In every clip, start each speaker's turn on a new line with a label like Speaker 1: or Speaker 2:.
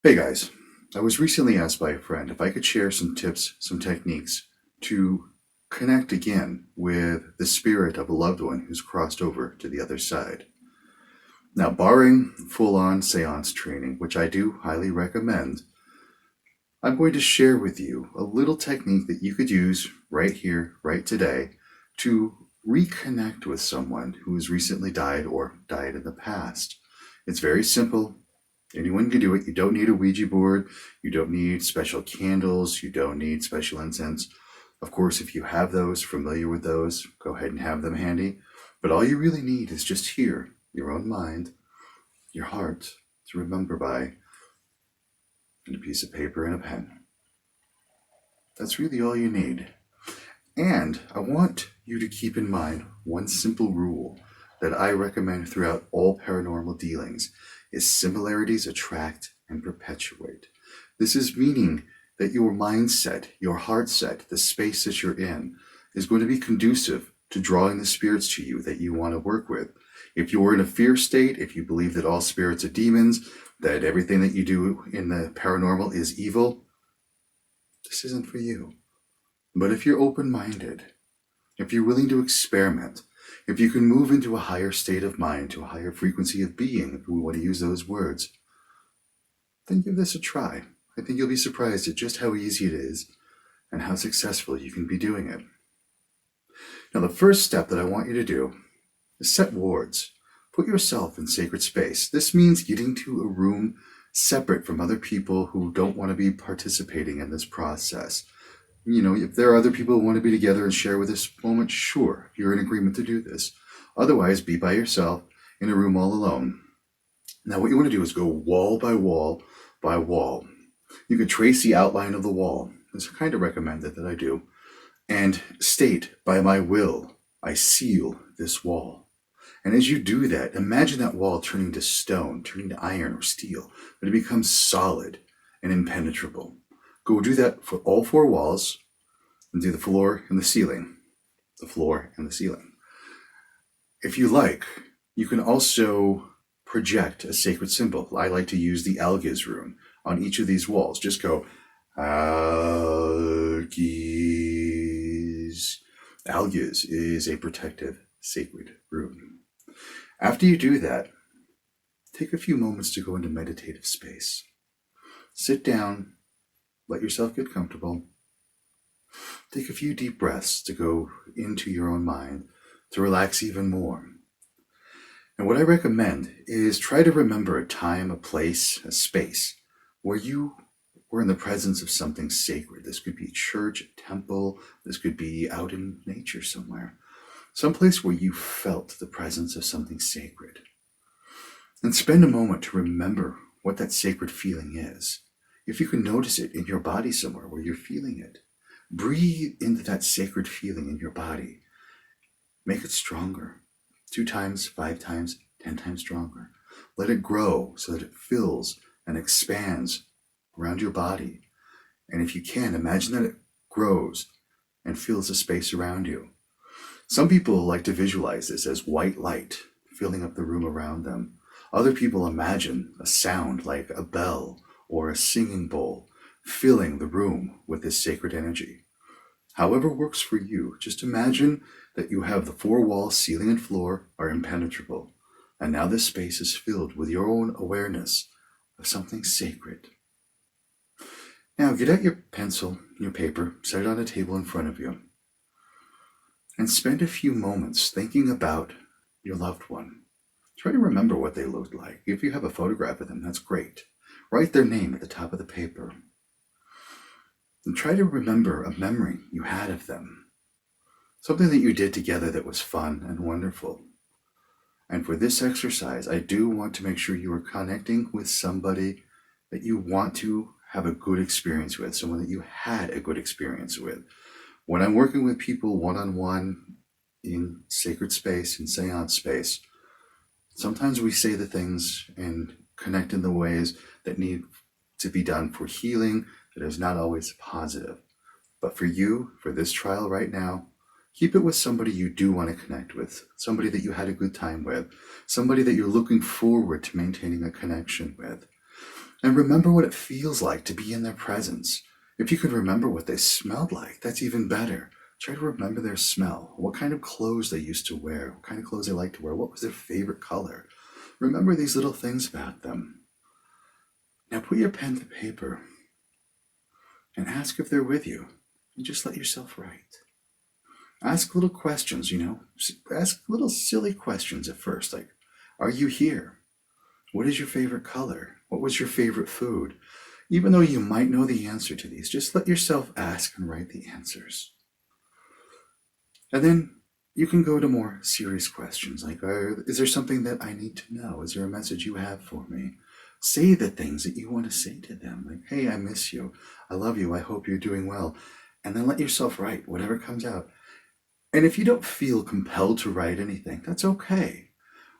Speaker 1: Hey guys, I was recently asked by a friend if I could share some tips, some techniques to connect again with the spirit of a loved one who's crossed over to the other side. Now, barring full on seance training, which I do highly recommend, I'm going to share with you a little technique that you could use right here, right today, to reconnect with someone who has recently died or died in the past. It's very simple. Anyone can do it. You don't need a Ouija board. You don't need special candles. You don't need special incense. Of course, if you have those, familiar with those, go ahead and have them handy. But all you really need is just here, your own mind, your heart to remember by, and a piece of paper and a pen. That's really all you need. And I want you to keep in mind one simple rule that I recommend throughout all paranormal dealings is similarities attract and perpetuate. This is meaning that your mindset, your heart set, the space that you're in is going to be conducive to drawing the spirits to you that you want to work with. If you're in a fear state, if you believe that all spirits are demons, that everything that you do in the paranormal is evil, this isn't for you. But if you're open-minded, if you're willing to experiment, if you can move into a higher state of mind, to a higher frequency of being, if we want to use those words, then give this a try. I think you'll be surprised at just how easy it is and how successful you can be doing it. Now, the first step that I want you to do is set wards. Put yourself in sacred space. This means getting to a room separate from other people who don't want to be participating in this process. You know, if there are other people who want to be together and share with this moment, sure, you're in agreement to do this. Otherwise, be by yourself in a room all alone. Now, what you want to do is go wall by wall by wall. You can trace the outline of the wall. It's kind of recommended that I do. And state, by my will, I seal this wall. And as you do that, imagine that wall turning to stone, turning to iron or steel, but it becomes solid and impenetrable. Go do that for all four walls and do the floor and the ceiling. The floor and the ceiling. If you like, you can also project a sacred symbol. I like to use the Algiz rune on each of these walls. Just go, Algiz. Algiz is a protective, sacred rune. After you do that, take a few moments to go into meditative space. Sit down. Let yourself get comfortable. Take a few deep breaths to go into your own mind, to relax even more. And what I recommend is try to remember a time, a place, a space where you were in the presence of something sacred. This could be a church, a temple. This could be out in nature somewhere. Someplace where you felt the presence of something sacred. And spend a moment to remember what that sacred feeling is. If you can notice it in your body somewhere where you're feeling it, breathe into that sacred feeling in your body. Make it stronger. 2 times, 5 times, 10 times stronger. Let it grow so that it fills and expands around your body. And if you can, imagine that it grows and fills the space around you. Some people like to visualize this as white light filling up the room around them. Other people imagine a sound like a bell or a singing bowl, filling the room with this sacred energy. However works for you, just imagine that you have the 4 walls, ceiling and floor are impenetrable, and now this space is filled with your own awareness of something sacred. Now get out your pencil, your paper, set it on a table in front of you, and spend a few moments thinking about your loved one. Try to remember what they looked like. If you have a photograph of them, that's great. Write their name at the top of the paper. And try to remember a memory you had of them. Something that you did together that was fun and wonderful. And for this exercise, I do want to make sure you are connecting with somebody that you want to have a good experience with, someone that you had a good experience with. When I'm working with people one-on-one in sacred space, in seance space, sometimes we say the things and connect in the ways that need to be done for healing that is not always positive. But for you, for this trial right now, keep it with somebody you do want to connect with, somebody that you had a good time with, somebody that you're looking forward to maintaining a connection with. And remember what it feels like to be in their presence. If you could remember what they smelled like, that's even better. Try to remember their smell, what kind of clothes they used to wear, what kind of clothes they liked to wear, what was their favorite color. Remember these little things about them. Now put your pen to paper and ask if they're with you, and just let yourself write. Ask little questions, ask little silly questions at first, like, are you here? What is your favorite color? What was your favorite food? Even though you might know the answer to these, just let yourself ask and write the answers. And then you can go to more serious questions, like, is there something that I need to know? Is there a message you have for me? Say the things that you want to say to them, like, hey, I miss you. I love you. I hope you're doing well. And then let yourself write whatever comes out. And if you don't feel compelled to write anything, that's okay.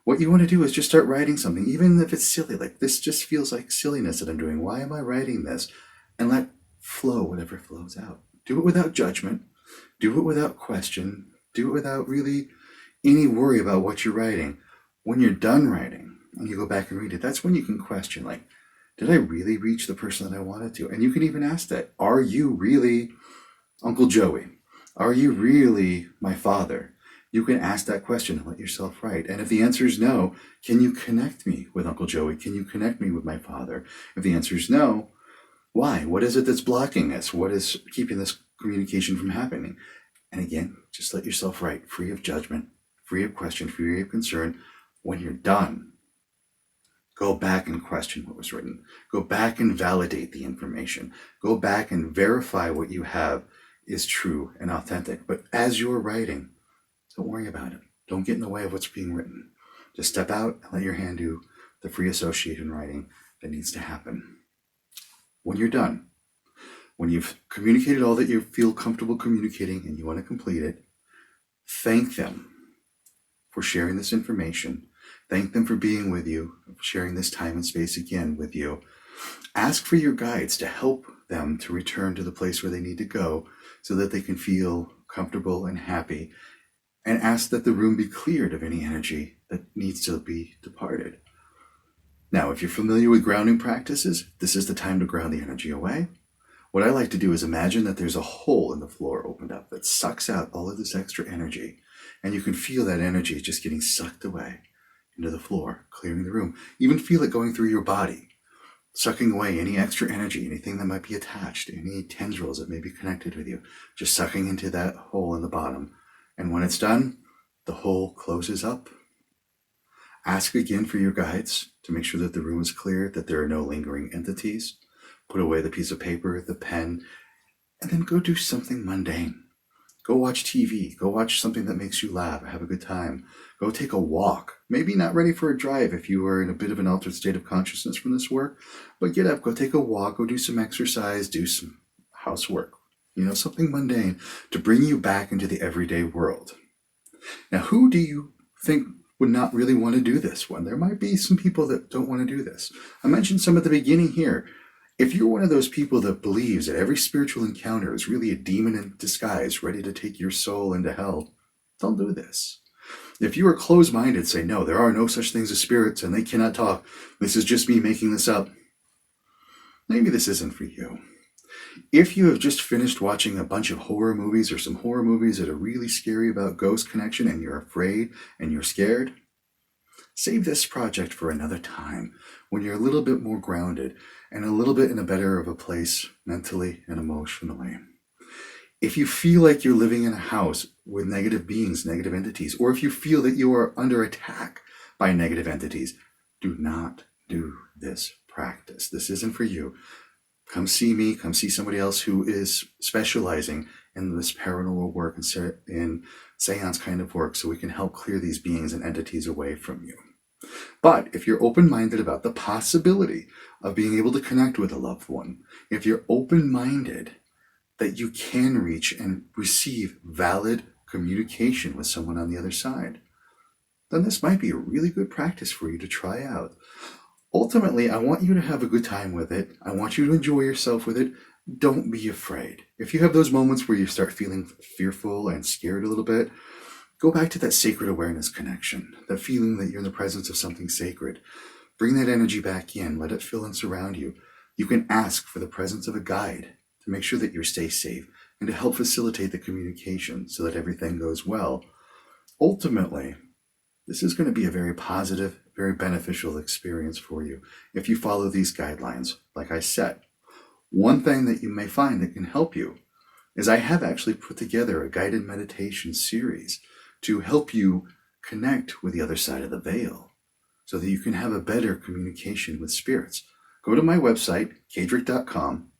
Speaker 1: What you want to do is just start writing something, even if it's silly, like this just feels like silliness that I'm doing. Why am I writing this? And let flow whatever flows out. Do it without judgment. Do it without question. Do it without really any worry about what you're writing. When you're done writing and you go back and read it, that's when you can question, like, did I really reach the person that I wanted to? And you can even ask that, are you really Uncle Joey? Are you really my father? You can ask that question and let yourself write. And if the answer is no, can you connect me with Uncle Joey? Can you connect me with my father? If the answer is no, why? What is it that's blocking us? What is keeping this communication from happening? And again, just let yourself write, free of judgment, free of question, free of concern. When you're done, go back and question what was written. Go back and validate the information. Go back and verify what you have is true and authentic. But as you're writing, don't worry about it. Don't get in the way of what's being written. Just step out and let your hand do the free association writing that needs to happen. When you're done, when you've communicated all that you feel comfortable communicating and you want to complete it, thank them for sharing this information. Thank them for being with you, sharing this time and space again with you. Ask for your guides to help them to return to the place where they need to go so that they can feel comfortable and happy. And ask that the room be cleared of any energy that needs to be departed. Now, if you're familiar with grounding practices, this is the time to ground the energy away. What I like to do is imagine that there's a hole in the floor opened up that sucks out all of this extra energy. And you can feel that energy just getting sucked away into the floor, clearing the room. Even feel it going through your body, sucking away any extra energy, anything that might be attached, any tendrils that may be connected with you, just sucking into that hole in the bottom. And when it's done, the hole closes up. Ask again for your guides to make sure that the room is clear, that there are no lingering entities. Put away the piece of paper, the pen, and then go do something mundane. Go watch TV. Go watch something that makes you laugh, have a good time. Go take a walk. Maybe not ready for a drive if you are in a bit of an altered state of consciousness from this work, but get up, go take a walk, go do some exercise, do some housework. Something mundane to bring you back into the everyday world. Now, who do you think would not really want to do this one? There might be some people that don't want to do this. I mentioned some at the beginning here. If you're one of those people that believes that every spiritual encounter is really a demon in disguise, ready to take your soul into hell, don't do this. If you are closed-minded, say, no, there are no such things as spirits and they cannot talk. This is just me making this up. Maybe this isn't for you. If you have just finished watching a bunch of horror movies or some horror movies that are really scary about ghost connection and you're afraid and you're scared, save this project for another time when you're a little bit more grounded and a little bit in a better of a place mentally and emotionally. If you feel like you're living in a house with negative beings, negative entities, or if you feel that you are under attack by negative entities, do not do this practice. This isn't for you. Come see me, come see somebody else who is specializing in this paranormal work and in seance kind of work so we can help clear these beings and entities away from you. But if you're open-minded about the possibility of being able to connect with a loved one, if you're open-minded that you can reach and receive valid communication with someone on the other side, then this might be a really good practice for you to try out. Ultimately, I want you to have a good time with it. I want you to enjoy yourself with it. Don't be afraid. If you have those moments where you start feeling fearful and scared a little bit, go back to that sacred awareness connection, that feeling that you're in the presence of something sacred. Bring that energy back in. Let it fill and surround you. You can ask for the presence of a guide to make sure that you stay safe and to help facilitate the communication so that everything goes well. Ultimately, this is going to be a very positive, very beneficial experience for you if you follow these guidelines, like I said. One thing that you may find that can help you is I have actually put together a guided meditation series to help you connect with the other side of the veil so that you can have a better communication with spirits. Go to my website, kadrick.com,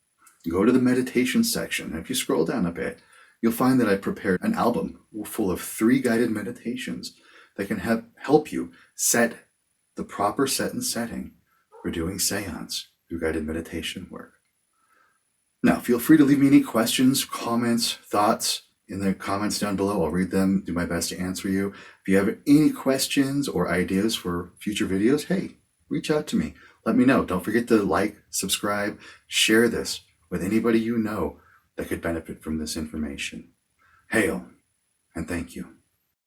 Speaker 1: go to the meditation section, and if you scroll down a bit, you'll find that I prepared an album full of 3 guided meditations that can help you set the proper set and setting for doing seance through guided meditation work. Now, feel free to leave me any questions, comments, thoughts in the comments down below. I'll read them, do my best to answer you. If you have any questions or ideas for future videos, hey, reach out to me. Let me know. Don't forget to like, subscribe, share this with anybody you know that could benefit from this information. Hail, and thank you.